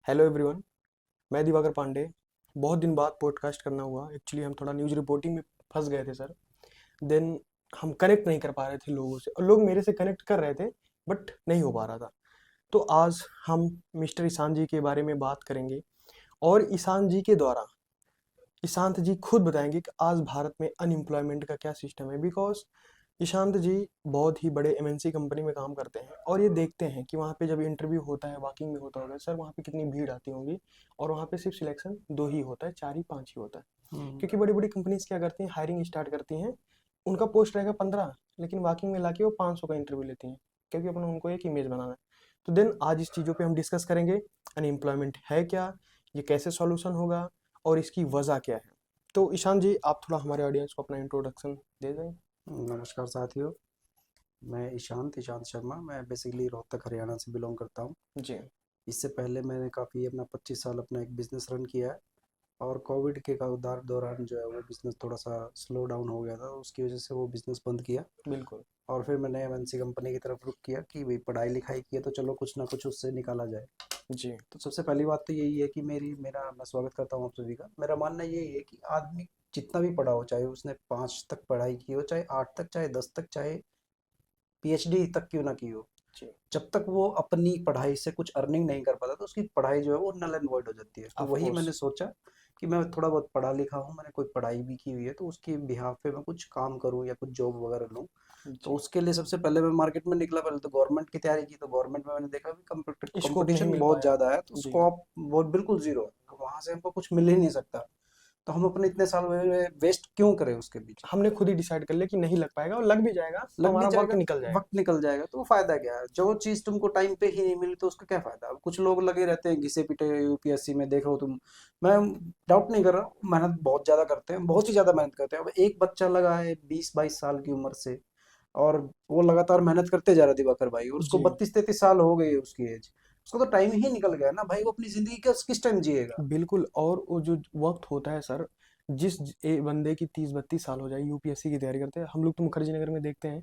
Hello everyone. मैं दिवाकर पांडे। बहुत दिन बाद पॉडकास्ट करना हुआ। एक्चुअली हम थोड़ा न्यूज़ रिपोर्टिंग में फंस गए थे सर। देन हम कनेक्ट नहीं कर पा रहे थे लोगों से, और लोग मेरे से कनेक्ट कर रहे थे बट नहीं हो पा रहा था। तो आज हम मिस्टर ईशान जी के बारे में बात करेंगे, और ईशान जी के द्वारा ईशांत जी खुद बताएंगे कि आज भारत में अनएम्प्लॉयमेंट का क्या सिस्टम है। बिकॉज ईशांत जी बहुत ही बड़े एमएनसी कंपनी में काम करते हैं, और ये देखते हैं कि वहाँ पे जब इंटरव्यू होता है, वॉकिंग में होता होगा सर, वहाँ पे कितनी भीड़ आती होगी। और वहाँ पे सिर्फ सिलेक्शन दो ही होता है, चार ही पांच ही होता है। क्योंकि बड़ी बड़ी कंपनीज क्या करती हैं, हायरिंग स्टार्ट करती हैं। उनका पोस्ट रहेगा 15, लेकिन वॉकिंग में लाके वो 500 का इंटरव्यू लेती हैं, क्योंकि अपन उनको एक इमेज बनाना है। तो देन आज इस चीज़ों पे हम डिस्कस करेंगे। अनएम्प्लॉयमेंट है क्या, ये कैसे सॉल्यूशन होगा, और इसकी वजह क्या है। तो ईशान जी, आप थोड़ा हमारे ऑडियंस को अपना इंट्रोडक्शन दे दें। नमस्कार साथियों। मैं ईशांत ईशांत शर्मा। मैं बेसिकली रोहतक हरियाणा से बिलोंग करता हूँ। जी। इससे पहले मैंने काफ़ी अपना 25 साल अपना एक बिज़नेस रन किया है। और कोविड के दौरान जो है वो बिज़नेस थोड़ा सा स्लो डाउन हो गया था, उसकी वजह से वो बिज़नेस बंद किया। बिल्कुल। और फिर मैंने एमएनसी कंपनी की तरफ रुख किया कि भाई पढ़ाई लिखाई की है तो चलो कुछ ना कुछ उससे निकाला जाए। जी। तो सबसे पहली बात तो यही है कि मैं स्वागत करता हूँ आप सभी का। मेरा मानना यही है कि आदमी जितना भी पढ़ा हो, चाहे उसने 5 तक पढ़ाई की हो, चाहे 8 तक, चाहे 10 तक, चाहे पीएचडी तक क्यों ना की हो, जी। जब तक वो अपनी पढ़ाई से कुछ अर्निंग नहीं कर पाता तो उसकी पढ़ाई जो है वो नल एंड वॉइड हो जाती है। तो ऑफ वही कोर्स। मैंने सोचा कि मैं थोड़ा बहुत पढ़ा लिखा हूँ, मैंने कोई पढ़ाई भी की हुई है, तो उसके बिहाफ पे मैं कुछ काम करूँ या कुछ जॉब वगैरह लूँ। तो जी। उसके लिए सबसे पहले मैं मार्केट में निकला। पहले तो गवर्नमेंट की तैयारी की, तो गवर्नमेंट में मैंने देखा कि स्कोप नहीं कंपटीशन मिल बहुत पाया। ज़्यादा है, तो जी। स्कोप बहुत बिल्कुल ज़ीरो है, तो वहाँ से हमको कुछ मिल ही नहीं सकता। तो हम अपने इतने साल वेस्ट क्यों करें उसके पीछे। हमने खुद ही डिसाइड कर लिया कि नहीं लग पाएगा, और लग भी जाएगा तो लग भी हमारा वक्त जाएगा, निकल जाएगा। वक्त निकल जाएगा, तो फायदा क्या है। जो चीज तुमको टाइम पे ही नहीं मिली तो उसका क्या फायदा। अब कुछ लोग लगे रहते हैं घिसे पिटे यूपीएससी में, देख रहे हो तुम। मैं डाउट नहीं कर रहा हूँ, मेहनत बहुत ज्यादा करते हैं, बहुत ही जी। ज्यादा मेहनत करते हैं। अब एक बच्चा लगा है 20-22 साल की उम्र से, और वो लगातार मेहनत करते जा रहा है दिवाकर भाई, और उसको जी। 32-33 साल हो गई है उसकी एज। उसका तो टाइम ही निकल गया ना भाई, वो अपनी जिंदगी का किस टाइम जिएगा। बिल्कुल। और वो जो वक्त होता है सर, बंदे की 30-32 साल हो जाए, यूपीएससी की तैयारी करते हैं, हम लोग तो मुखर्जी नगर में देखते हैं,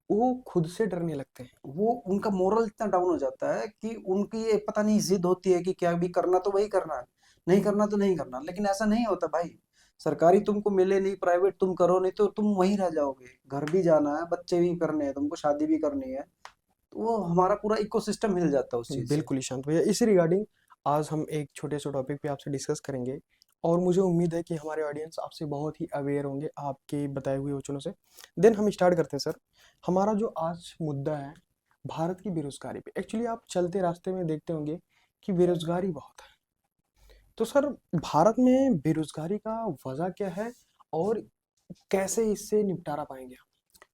वो खुद से डरने लगते हैं। वो उनका मोरल इतना डाउन हो जाता है कि उनकी ये पता नहीं जिद होती है कि क्या भी करना तो वही करना है, नहीं करना तो नहीं करना। लेकिन ऐसा नहीं होता भाई। सरकारी तुमको मिले नहीं, प्राइवेट तुम करो नहीं, तो तुम वहीं रह जाओगे। घर भी जाना है, बच्चे भी करने हैं, तुमको शादी भी करनी है, तो वो हमारा पूरा इकोसिस्टम हिल जाता है उस चीज से। बिल्कुल ईशांत भैया, इसी रिगार्डिंग आज हम एक छोटे से टॉपिक पे आपसे डिस्कस करेंगे। और मुझे उम्मीद है कि हमारे ऑडियंस आपसे बहुत ही अवेयर होंगे आपके बताए हुए वचनों से। देन हम स्टार्ट करते हैं सर। हमारा जो आज मुद्दा है, भारत की बेरोजगारी पे। एक्चुअली आप चलते रास्ते में देखते होंगे कि बेरोजगारी बहुत है। तो सर, भारत में बेरोजगारी का वजह क्या है, और कैसे इससे निपटारा पाएंगे हम?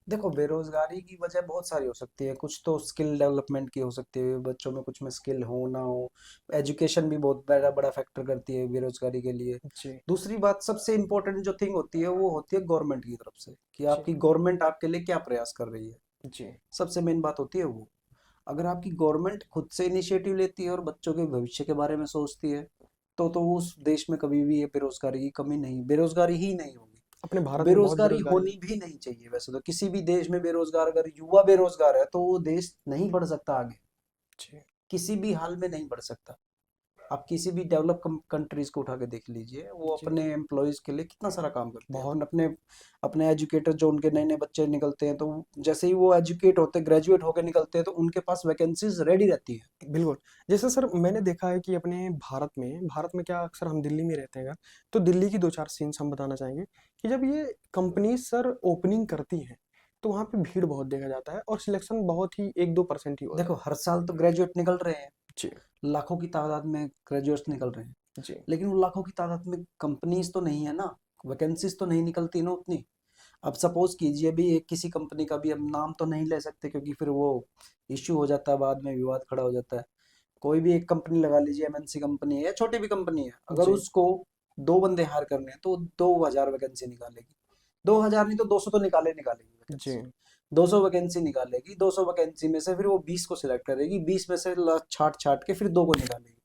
देखो, बेरोजगारी की वजह बहुत सारी हो सकती है। कुछ तो स्किल डेवलपमेंट की हो सकती है, बच्चों में कुछ में स्किल हो ना हो। एजुकेशन भी बहुत बड़ा बड़ा फैक्टर करती है बेरोजगारी के लिए। जी। दूसरी बात, सबसे इम्पोर्टेंट जो थिंग होती है वो होती है गवर्नमेंट की तरफ से, कि जी। आपकी गवर्नमेंट आपके लिए क्या प्रयास कर रही है। जी। सबसे मेन बात होती है वो। अगर आपकी गवर्नमेंट खुद से इनिशिएटिव लेती है और बच्चों के भविष्य के बारे में सोचती है, तो उस देश में कभी भी ये बेरोजगारी की कमी नहीं, बेरोजगारी ही नहीं होगी। अपने और भारत में बहुत बेरोजगारी बेरोजगारी है। होनी भी नहीं चाहिए। वैसे तो किसी भी देश में बेरोजगार, अगर युवा बेरोजगार है तो वो देश नहीं बढ़ सकता आगे, जी। किसी भी हाल में नहीं बढ़ सकता। आप किसी भी डेवलप कंट्रीज को उठा के देख लीजिए, वो जी। अपने एम्प्लॉयज के लिए कितना सारा काम करते हैं। बहुत। अपन अपने अपने एजुकेटर जो उनके नए नए बच्चे निकलते हैं, तो जैसे ही वो एजुकेट होते, ग्रेजुएट होकर निकलते हैं, तो उनके पास वैकेंसीज रेडी रहती है। बिल्कुल। जैसे सर मैंने देखा है कि अपने भारत में क्या, अक्सर हम दिल्ली में रहते हैं अगर, तो दिल्ली की 2-4 सीन्स हम बताना चाहेंगे कि जब ये कंपनी सर ओपनिंग करती हैं, तो वहाँ पे भीड़ बहुत देखा जाता है, और सिलेक्शन बहुत ही 1-2% ही होता देखो, है। हर साल तो ग्रेजुएट निकल रहे हैं, जी। लाखों की तादाद में ग्रेजुएट्स निकल रहे हैं। जी। लेकिन उन लाखों की तादाद में कंपनीज तो नहीं है ना, वैकेंसीज तो नहीं निकलती ना उतनी। अब सपोज कीजिए भी एक किसी कंपनी का भी, हम नाम तो नहीं ले सकते क्योंकि फिर वो इश्यू हो जाता है, बाद में विवाद खड़ा हो जाता है। कोई भी एक कंपनी लगा लीजिए, एमएनसी कंपनी है या छोटी भी कंपनी है, अगर जी। उसको 2 बंदे हायर करने हैं तो 2,000 वैकेंसी निकालेगी। 2,000 नहीं तो 200 तो निकालेगी जी। वैकेंसी। 200 वैकेंसी निकालेगी, 200 वैकेंसी में से फिर वो 20 को सिलेक्ट करेगी, 20 में से छाट छाट के फिर 2 को निकालेगी।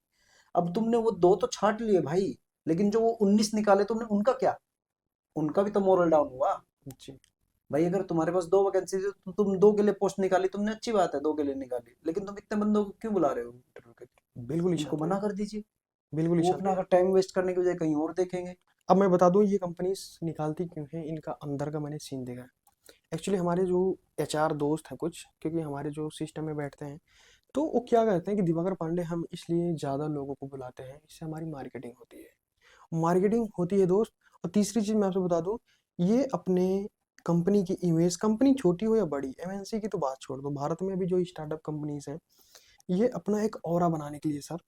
अब तुमने वो 2 तो छाट लिए भाई, लेकिन जो वो 19 निकाले तुमने, उनका क्या। उनका भी तो मोरल डाउन हुआ। जी। भाई अगर तुम्हारे पास 2 वैकेंसी है तो तुम 2 के लिए पोस्ट निकाली, तुमने अच्छी बात है 2 के लिए निकाली, लेकिन तुम इतने बंदों को क्यों बुला रहे हो इंटरव्यू के लिए। बिल्कुल ही उनको चाहते मना हैं, कर दीजिए, बिल्कुल ही वो चाहते अपना हैं। टाइम वेस्ट करने के बजाय कहीं और देखेंगे। अब मैं बता दूं ये कंपनीज निकालती क्यों हैं, इनका अंदर का मैंने सीन देखा है। एक्चुअली हमारे जो एचआर दोस्त हैं कुछ, क्योंकि हमारे जो सिस्टम में बैठते हैं, तो वो क्या करते हैं कि दिवाकर पांडे हम इसलिए ज़्यादा लोगों को बुलाते हैं, इससे हमारी मार्केटिंग होती है, मार्केटिंग होती है दोस्त। और तीसरी चीज़ मैं आपसे बता दूं, ये अपने कंपनी की इमेज, कंपनी छोटी हो या बड़ी, एमएनसी की तो बात छोड़ दो, भारत में अभी जो स्टार्टअप कंपनीज हैं, ये अपना एक ऑरा बनाने के लिए सर,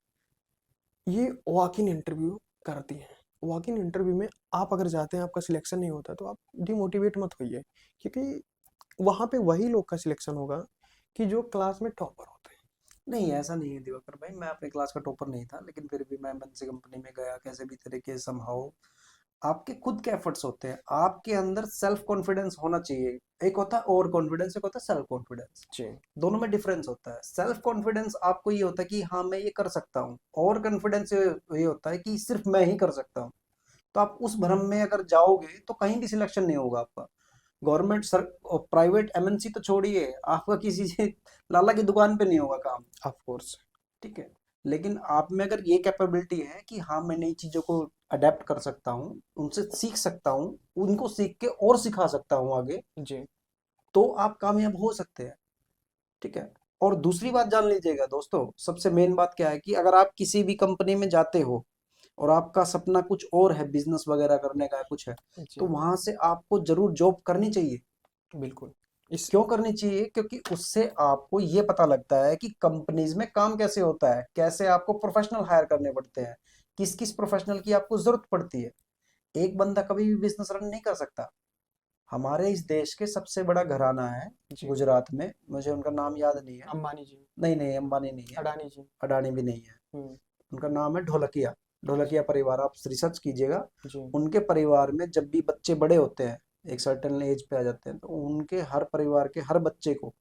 ये वॉक इन इंटरव्यू करती हैं। वॉक इन इंटरव्यू में आप अगर जाते हैं, आपका सिलेक्शन नहीं होता, तो आप डिमोटिवेट मत होइए, क्योंकि वहाँ पे वही लोग का सिलेक्शन होगा कि जो क्लास में टॉपर होते हैं। नहीं, ऐसा नहीं है दिवाकर भाई, मैं अपने क्लास का टॉपर नहीं था, लेकिन फिर भी मैं एमएनसी कंपनी में गया कैसे भी तरीके से समहाउ। आपके खुद के एफर्ट्स होते हैं, आपके अंदर सेल्फ कॉन्फिडेंस होना चाहिए। एक होता है ओवर कॉन्फिडेंस, एक होता है सेल्फ कॉन्फिडेंस। जी। दोनों में डिफरेंस होता है। सेल्फ कॉन्फिडेंस आपको ये होता है कि हाँ मैं ये कर सकता हूँ, ओवर कॉन्फिडेंस ये होता है कि सिर्फ मैं ही कर सकता हूँ। तो आप उस भ्रम में अगर जाओगे तो कहीं भी सिलेक्शन नहीं होगा आपका। गवर्नमेंट सर और प्राइवेट एमएनसी तो छोड़िए, आपका किसी से लाला की दुकान पे नहीं होगा काम। Of course. ठीक है, लेकिन आप में अगर ये कैपेबिलिटी है कि हाँ मैं नई चीजों को अडेप्ट कर सकता हूँ, उनसे सीख सकता हूँ, उनको सीख के और सिखा सकता हूँ आगे, जी। तो आप कामयाब हो सकते हैं। ठीक है। और दूसरी बात जान लीजिएगा दोस्तों, सबसे मेन बात क्या है कि अगर आप किसी भी कंपनी में जाते हो और आपका सपना कुछ और है, बिजनेस वगैरह करने का कुछ है, तो जी। वहां से आपको जरूर जॉब करनी चाहिए। बिल्कुल। इस क्यों करनी चाहिए? क्योंकि उससे आपको ये पता लगता है कि कंपनीज में काम कैसे होता है, कैसे आपको प्रोफेशनल हायर करने पड़ते हैं, किस किस प्रोफेशनल की आपको जरूरत पड़ती है। एक बंदा कभी भी बिजनेस रन नहीं कर सकता। हमारे इस देश के सबसे बड़ा घराना है जी। गुजरात में, मुझे उनका नाम याद नहीं है। अंबानी जी। नहीं नहीं, अंबानी नहीं है, अडानी जी। अडानी भी नहीं है। हम्म। उनका नाम है ढोलकिया। ढोलकिया अच्छा। परिवार, आप रिसर्च कीजिएगा। जी। उनके परिवार में जब भी बच्चे बड़े होते हैं, एक सर्टेन एज पे आ जाते हैं, तो उनके हर परिवार के हर बच्चे को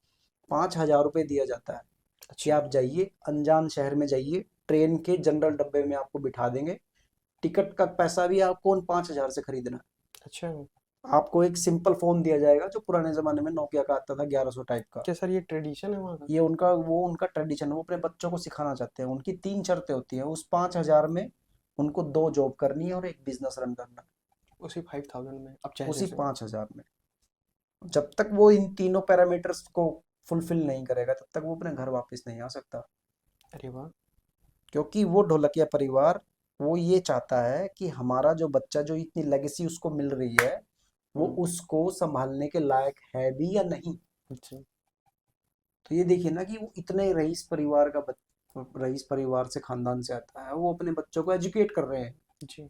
5,000 रुपये दिया जाता है कि अच्छा। आप जाइए अनजान शहर में जाइए, ट्रेन के जनरल डब्बे में आपको बिठा देंगे, टिकट का पैसा भी आपको उन 5,000 से खरीदना है। अच्छा। आपको एक सिंपल फोन दिया जाएगा जो पुराने जमाने में नोकिया का आता था, 1100 टाइप का। क्या सर ये ट्रेडिशन है वहाँ का? ये उनका ट्रेडिशन है, वो अपने बच्चों को सिखाना चाहते हैं। उनकी 3 शर्तें होती हैं उस 5,000 में। उनको 2 जॉब करनी है और एक बिजनेस रन करना है, उसी 5000 में अब चाहे उसी जैसे हो। 5,000 में। जब तक वो इन तीनों पैरामीटर्स को फुलफिल नहीं करेगा, तब तक वो अपने घर वापस नहीं आ सकता। अरे वाह। क्योंकि वो ढोलकिया परिवार, वो ये चाहता है कि हमारा जो बच्चा, जो इतनी लेगेसी उसको मिल रही है, वो हम्म। उसको संभालने के लायक है भी या नहीं। जी। तो ये देखिए ना कि वो इतने रईस परिवार से, खानदान से आता है, वो अपने बच्चों को एजुकेट कर रहे हैं। जी।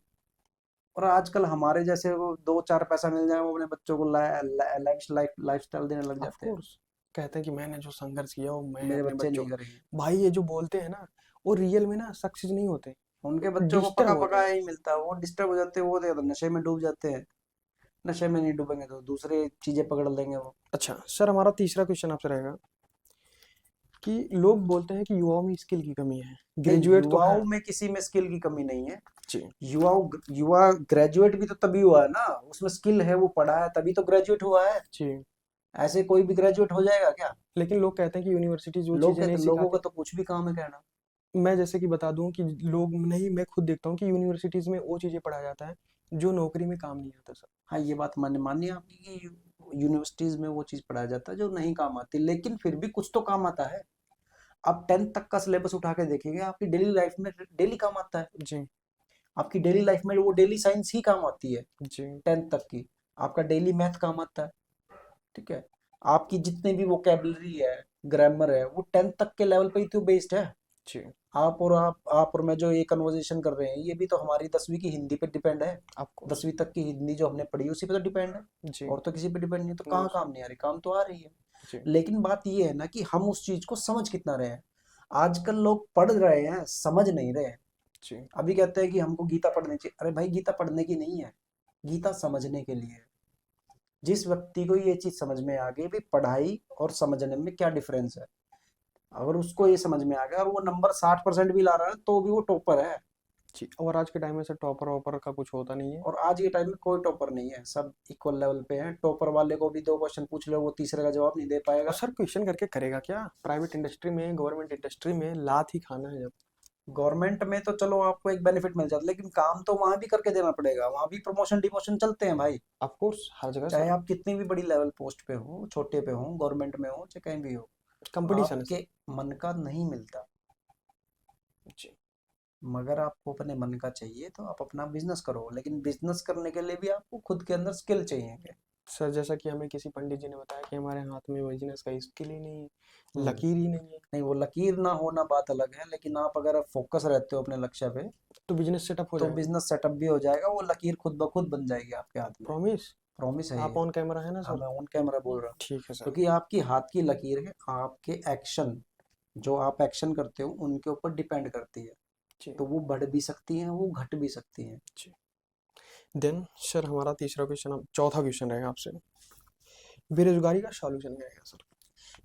और आजकल हमारे जैसे वो 2-4 पैसा मिल जाए, वो अपने बच्चों को लाइफ स्टाइल देने लग ऑफ जाते हैं। कोर्स। कहते हैं कि मैंने जो संघर्ष किया वो मैं मेरे अपने बच्चे बच्चों नहीं करेंगे। भाई ये जो बोलते हैं ना, वो रियल में ना सक्सेस नहीं होते, उनके वो बच्चों को पका डिस्टर्ब होते हैं। पकाया ही मिलता है, वो डिस्टर्ब हो जाते हैं, वो तो नशे में डूब जाते हैं। नशे में नहीं डूबेंगे तो दूसरे चीजें पकड़ लेंगे वो। अच्छा सर, हमारा तीसरा क्वेश्चन आपसे रहेगा कि लोग बोलते हैं कि युवाओं में स्किल की कमी है, नहीं, ग्रेजुएट तो है। युवाओं में किसी में स्किल की कमी नहीं है। जी। युवा ग्रेजुएट भी तो तभी हुआ है ना, उसमें स्किल है, वो पढ़ा है तभी तो ग्रेजुएट हुआ है। जी। ऐसे कोई भी ग्रेजुएट हो जाएगा क्या? लेकिन लोग कहते हैं कि यूनिवर्सिटीज वो लोग चीज़ें नहीं कहते, लोगों का सिखाती। तो कुछ भी काम है कहना। मैं जैसे कि बता दूं कि लोग नहीं, मैं खुद देखता हूँ कि यूनिवर्सिटीज में वो चीज़ें पढ़ाया जाता है जो नौकरी में काम नहीं आता सर। हाँ, ये बात मानिए आपकी कि यूनिवर्सिटीज में वो चीज पढ़ाया जाता है जो नहीं काम आती, लेकिन फिर भी कुछ तो काम आता है। आप 10th तक का सिलेबस उठा के देखेंगे, आपकी डेली लाइफ में डेली काम आता है। जी। आपकी डेली लाइफ में वो डेली साइंस ही काम आती है, जी। 10th तक की। आपका डेली मैथ काम आता है। ठीक है। आपकी जितनी भी वोकेबलरी है, ग्रामर है, वो 10th तक के लेवल पे ही तो बेस्ड है। जी। आप और मैं जो ये कन्वर्सेशन कर रहे हैं, ये भी तो हमारी 10वीं की हिंदी पे डिपेंड है। Of course. 10वीं तक की हिंदी जो हमने पढ़ी उसी पे तो डिपेंड है। जी। और तो किसी पे डिपेंड नहीं, तो नो कहाँ सर। काम नहीं आ रही? काम तो आ रही है। जी। लेकिन बात ये है ना कि हम उस चीज को समझ कितना रहे हैं। आजकल लोग पढ़ रहे हैं, समझ नहीं रहे हैं। जी। अभी कहते हैं कि हमको गीता पढ़नी चाहिए। अरे भाई, गीता पढ़ने की नहीं है, गीता समझने के लिए है। जिस व्यक्ति को ये चीज समझ में आ गई भी पढ़ाई और समझने में क्या डिफरेंस है, अगर उसको ये समझ में आ गया और वो नंबर 60% भी ला रहा है, तो भी वो टॉपर है। जी। और आज के टाइम में सर टॉपर वॉपर का कुछ होता नहीं है। और आज के टाइम में कोई टॉपर नहीं है, सब इक्वल लेवल पे हैं। टॉपर वाले को भी 2 क्वेश्चन पूछ लो, वो तीसरे का जवाब नहीं दे और पाएगा। सर क्वेश्चन करके करेगा क्या? प्राइवेट इंडस्ट्री में, गवर्नमेंट इंडस्ट्री में लात ही खाना है जब। गवर्नमेंट में तो चलो आपको एक बेनिफिट मिल जाता है, लेकिन काम तो वहां भी करके देना पड़ेगा, वहां भी प्रमोशन डिमोशन चलते हैं भाई। ऑफ कोर्स हर जगह चाहे सर आप कितनी भी बड़ी लेवल पोस्ट पे हो, छोटे पे हो, गवर्नमेंट में हो, चाहे कहीं भी हो, कंपटीशन है सर। आपके मन का नहीं मिलता। जी मगर आपको अपने मन का चाहिए तो आप अपना बिजनेस करो, लेकिन बिजनेस करने के लिए भी आपको खुद के अंदर स्किल चाहिए। सर, जैसा कि हमें किसी पंडित जी ने बताया कि हमारे हाथ में बिजनेस का स्किल ही नहीं है, हम्म। लकीर ही नहीं है, नहीं, वो लकीर ना होना बात अलग है, लेकिन आप अगर फोकस रहते हो अपने लक्ष्य पे, तो बिजनेस सेटअप हो तो जाएगा। बिजनेस सेटअप भी हो जाएगा, वो लकीर खुद ब खुद बन जाएगी आपके हाथ में। प्रॉमिस। प्रॉमिस है आप ये। ऑन कैमरा है ना हाँ, सर? मैं ऑन कैमरा बोल रहा हूँ। ठीक है सर। क्योंकि आपकी हाथ की लकीर है, आपके एक्शन, जो आप एक्शन करते हो उनके ऊपर डिपेंड करती है। जी तो वो बढ़ भी सकती हैं, वो घट भी सकती हैं। जी। देन सर, हमारा तीसरा क्वेश्चन, अब चौथा क्वेश्चन रहेगा आपसे, बेरोजगारी का सॉल्यूशन क्या रहेगा सर?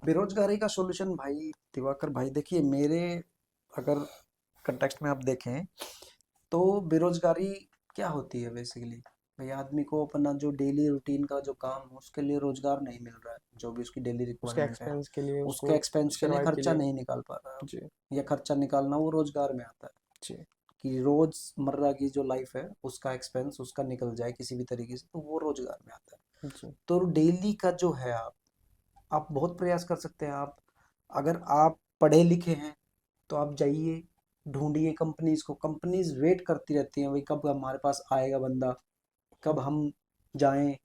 बेरोजगारी का सॉल्यूशन भाई, दिवाकर भाई देखिए, मेरे अगर कंटेक्स्ट में आप देखें, तो बेरोजगारी क्या होती है बेसिकली। भाई आदमी को अपना जो डेली रूटीन का जो काम है उसके लिए रोजगार नहीं मिल रहा है, जो भी उसकी डेली उसके रिक्वायरमेंट है, एक्सपेंस के लिए, उसके उसको एक्सपेंस के लिए सर्वाइव के खर्चा लिए। नहीं निकाल पा रहा है। जी या खर्चा निकालना वो रोजगार में आता है, जी कि रोजमर्रा की जो लाइफ है उसका एक्सपेंस उसका निकल जाए किसी भी तरीके से, तो वो रोजगार में आता है। जी तो डेली का जो है, आप बहुत प्रयास कर सकते हैं। आप अगर आप पढ़े लिखे हैं तो आप जाइए, ढूंढिए कंपनीज को, कंपनीज वेट करती रहती हैं, भाई कब हमारे पास आएगा बंदा, कब हम जाएं,